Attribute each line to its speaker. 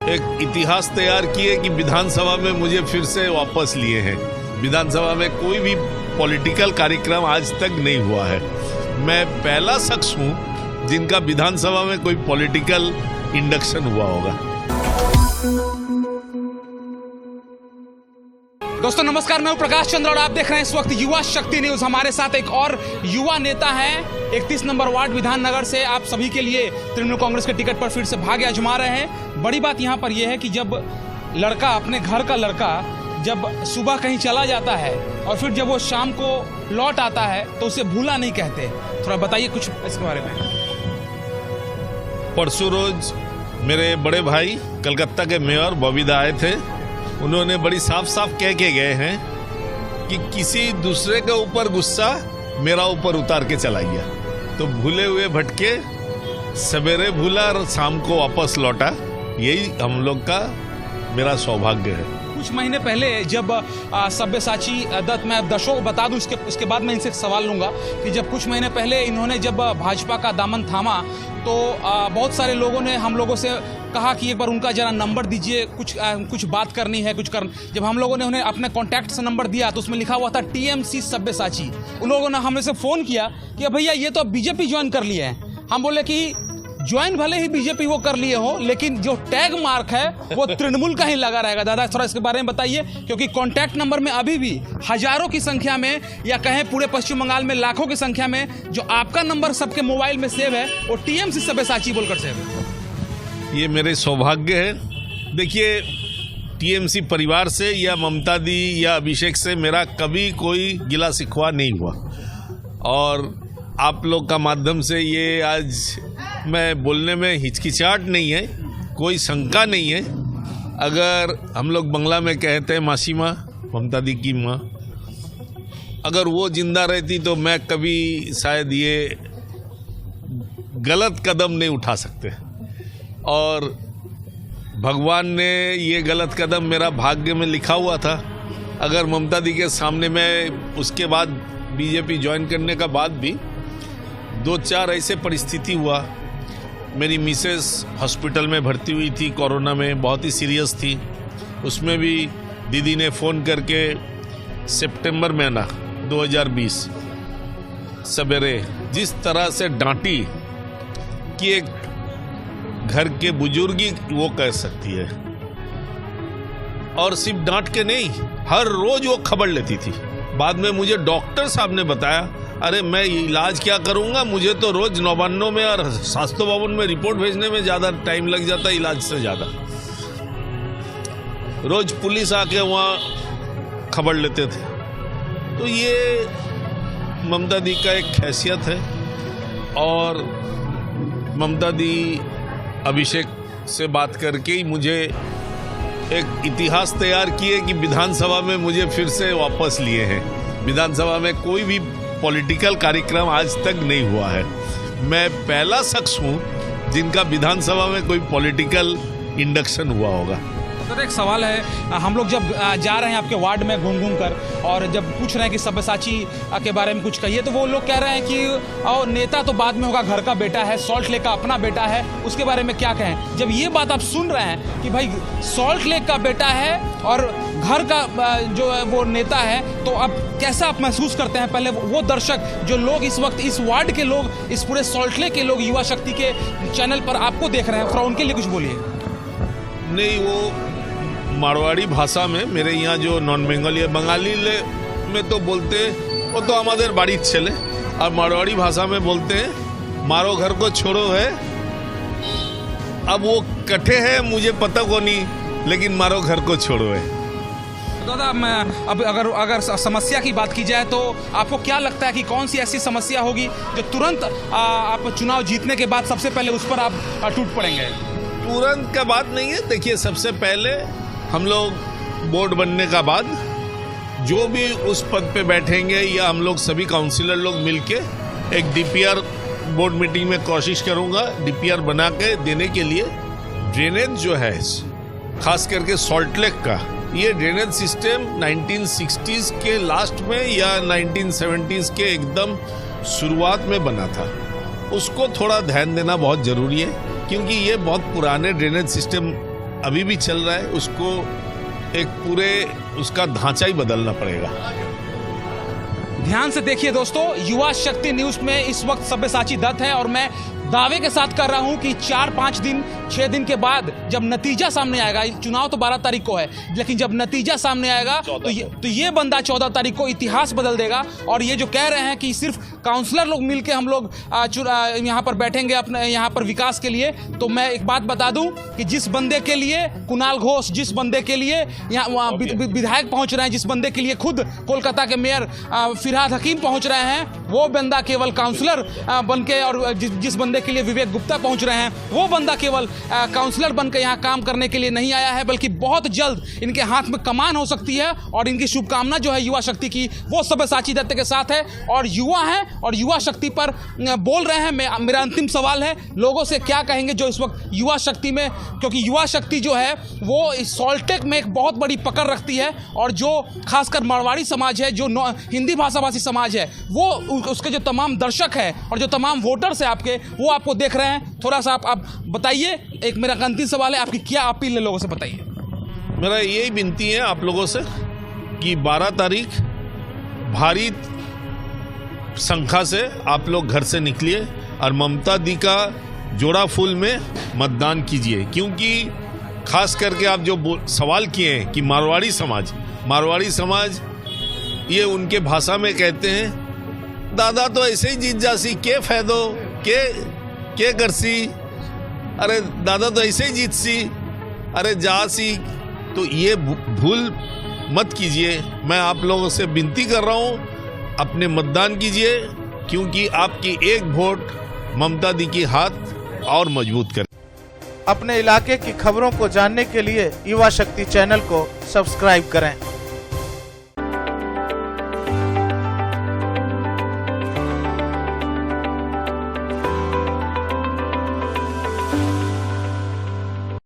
Speaker 1: एक इतिहास तैयार किए कि विधानसभा में मुझे फिर से वापस लिए हैं। विधानसभा में कोई भी पॉलिटिकल कार्यक्रम आज तक नहीं हुआ है। मैं पहला शख्स हूं जिनका विधानसभा में कोई पॉलिटिकल इंडक्शन हुआ होगा।
Speaker 2: दोस्तों नमस्कार, मैं हूं प्रकाश चंद्र और आप देख रहे हैं इस वक्त युवा शक्ति न्यूज। हमारे साथ एक और युवा नेता हैं 31 नंबर वार्ड विधाननगर से। आप सभी के लिए तृणमूल कांग्रेस के टिकट पर फिर से भाग्य आजमा रहे हैं। बड़ी बात यहां पर यह है कि जब लड़का, अपने घर का लड़का जब सुबह कहीं चला जाता है और फिर जब वो शाम को लौट आता है तो उसे भूला नहीं कहते। थोड़ा बताइए कुछ इसके बारे में।
Speaker 1: परसों रोज मेरे बड़े भाई कलकत्ता के मेयर बबीदा आए थे। उन्होंने बड़ी साफ साफ कह के गए हैं कि किसी दूसरे के ऊपर गुस्सा मेरा ऊपर उतार के चला गया, तो भूले हुए भटके, सवेरे भूला और शाम को वापस लौटा। यही हम लोग का मेरा सौभाग्य है।
Speaker 2: कुछ महीने पहले जब सब्यसाची दत्त, मैं दर्शकों बता दूं, इसके बाद मैं इनसे एक सवाल लूंगा कि जब कुछ महीने पहले इन्होंने जब भाजपा का दामन थामा तो बहुत सारे लोगों ने हम लोगों से कहा कि एक बार उनका जरा नंबर दीजिए, कुछ बात करनी है, जब हम लोगों ने उन्हें अपने कॉन्टैक्ट से नंबर दिया तो उसमें लिखा हुआ था TMC सब्यसाची। उन लोगों ने हमने से फ़ोन किया कि भैया ये तो बीजेपी ज्वाइन कर लिए हैं। हम बोले कि ज्वाइन भले ही बीजेपी वो कर लिए हो, लेकिन जो टैग मार्क है वो तृणमूल का ही लगा रहेगा। दादा थोड़ा इसके बारे में बताइए, क्योंकि कॉन्टैक्ट नंबर में अभी भी हजारों की संख्या में, या कहें पूरे पश्चिम बंगाल में लाखों की संख्या में जो आपका नंबर सबके मोबाइल में सेव है वो TMC सब्यसाची बोलकर सेव है।
Speaker 1: ये मेरे सौभाग्य है। देखिए, TMC परिवार से या ममता दी या अभिषेक से मेरा कभी कोई गिला शिकवा नहीं हुआ, और आप लोग का माध्यम से ये आज मैं बोलने में हिचकिचाहट नहीं है, कोई शंका नहीं है। अगर हम लोग बंगला में कहते हैं मासी माँ, ममता दी की माँ, अगर वो जिंदा रहती तो मैं कभी शायद ये गलत कदम नहीं उठा सकते, और भगवान ने ये गलत कदम मेरा भाग्य में लिखा हुआ था। अगर ममता दी के सामने मैं उसके बाद बीजेपी ज्वाइन करने का बाद भी 2-4 ऐसे परिस्थिति हुआ। मेरी मिसेस हॉस्पिटल में भर्ती हुई थी, कोरोना में बहुत ही सीरियस थी। उसमें भी दीदी ने फ़ोन करके सितंबर महीना 2020 सवेरे जिस तरह से डांटी कि एक घर के बुजुर्गी वो कह सकती है, और सिर्फ डांट के नहीं, हर रोज वो खबर लेती थी। बाद में मुझे डॉक्टर साहब ने बताया, अरे मैं इलाज क्या करूंगा, मुझे तो रोज 99 में और 752 में रिपोर्ट भेजने में ज़्यादा टाइम लग जाता इलाज से ज़्यादा। रोज पुलिस आके वहाँ खबर लेते थे। तो ये ममता दी का एक हैसियत है, और ममता दी अभिषेक से बात करके ही मुझे एक इतिहास तैयार किए कि विधानसभा में मुझे फिर से वापस लिए हैं। विधानसभा में कोई भी पॉलिटिकल कार्यक्रम आज तक नहीं हुआ है। मैं पहला शख्स हूं जिनका विधानसभा में कोई पॉलिटिकल इंडक्शन हुआ होगा।
Speaker 2: तो एक सवाल है, हम लोग जब जा रहे हैं आपके वार्ड में घूम कर और जब पूछ रहे हैं कि सब्यसाची के बारे में कुछ कहिए, तो वो लोग कह रहे हैं कि और नेता तो बाद में होगा, घर का बेटा है, सॉल्ट लेक का अपना बेटा है, उसके बारे में क्या कहें। जब ये बात आप सुन रहे हैं कि भाई सॉल्ट लेक का बेटा है और घर का जो वो नेता है, तो अब कैसा आप महसूस करते हैं? पहले वो दर्शक जो लोग इस वक्त इस वार्ड के लोग, इस पूरे सॉल्ट लेक के लोग युवा शक्ति के चैनल पर आपको देख रहे हैं, थोड़ा उनके लिए कुछ बोलिए।
Speaker 1: नहीं, वो मारवाड़ी भाषा में, मेरे यहाँ जो नॉन बेंगली है, बंगाली में तो बोलते हैं वो तो हमारे बाड़ी चले, और मारवाड़ी भाषा में बोलते हैं मारो घर को छोड़ो है। अब वो कटे हैं मुझे पता को नहीं, लेकिन मारो घर को छोड़ो है।
Speaker 2: दादा, मैं अब अगर समस्या की बात की जाए तो आपको क्या लगता है कि कौन सी ऐसी समस्या होगी जो तुरंत आप चुनाव जीतने के बाद सबसे पहले उस पर आप टूट पड़ेंगे?
Speaker 1: तुरंत का बात नहीं है। देखिए, सबसे पहले हम लोग बोर्ड बनने का बाद जो भी उस पद पे बैठेंगे, या हम लोग सभी काउंसिलर लोग मिलके एक DPR बोर्ड मीटिंग में कोशिश करूंगा DPR बना के देने के लिए। ड्रेनेज जो है, खास करके सॉल्ट लेक का, ये ड्रेनेज सिस्टम 1960s के लास्ट में या 1970s के एकदम शुरुआत में बना था। उसको थोड़ा ध्यान देना बहुत ज़रूरी है, क्योंकि ये बहुत पुराने ड्रेनेज सिस्टम अभी भी चल रहा है, उसको एक पूरे उसका ढांचा ही बदलना पड़ेगा।
Speaker 2: ध्यान से देखिए दोस्तों, युवा शक्ति न्यूज में इस वक्त सब्यसाची दत्त है और मैं दावे के साथ कर रहा हूं कि 4-5 दिन 6 दिन के बाद जब नतीजा सामने आएगा, चुनाव तो 12 तारीख को है, लेकिन जब नतीजा सामने आएगा तो ये बंदा 14 तारीख को इतिहास बदल देगा। और ये जो कह रहे हैं कि सिर्फ काउंसलर लोग मिलके हम लोग यहाँ पर बैठेंगे अपने यहाँ पर विकास के लिए, तो मैं एक बात बता दूं कि जिस बंदे के लिए कुणाल घोष, जिस बंदे के लिए यहाँ विधायक पहुंच रहे हैं, जिस बंदे के लिए खुद कोलकाता के मेयर फिरहाद हकीम पहुंच रहे हैं, वो बंदा केवल काउंसलर बन के, और जिस बंदे के लिए विवेक गुप्ता पहुंच रहे हैं, वो बंदा केवल काउंसलर बनकर यहां काम करने के लिए नहीं आया है, बल्कि बहुत जल्द इनके हाथ में कमान हो सकती है। और इनकी शुभकामना जो है युवा शक्ति की, वो सब्यसाची दत्त के साथ है और युवा है और युवा शक्ति पर बोल रहे हैं। मेरा अंतिम सवाल है, लोगों से क्या कहेंगे जो इस वक्त युवा शक्ति में, क्योंकि युवा शक्ति जो है वो इस सॉल्टेक में एक बहुत बड़ी पकड़ रखती है, और जो खासकर मारवाड़ी समाज है, जो हिंदी भाषाभाषी समाज है, वो उसके जो तमाम दर्शक है और जो तमाम वोटर्स है आपके, वो आपको देख रहे हैं। थोड़ा सा आप बताइए, एक मेरा अंतिम सवाल है, आपकी क्या अपील है लोगों से, बताइए।
Speaker 1: मेरा यही विनती है आप लोगों से कि 12 तारीख भारी संख्या से आप लोग घर से निकलिए और ममता दी का जोड़ा फूल में मतदान कीजिए। क्योंकि खास करके आप जो सवाल किए हैं कि मारवाड़ी समाज ये उनके भाषा में कहते हैं, दादा तो ऐसे ही जीत जासी, के फायदो, के करसी, अरे दादा तो ऐसे ही जीत सी, अरे जासी। तो ये भूल मत कीजिए। मैं आप लोगों से विनती कर रहा हूँ, अपने मतदान कीजिए, क्योंकि आपकी एक वोट ममता दी की हाथ और मजबूत करे।
Speaker 3: अपने इलाके की खबरों को जानने के लिए युवा शक्ति चैनल को सब्सक्राइब करें।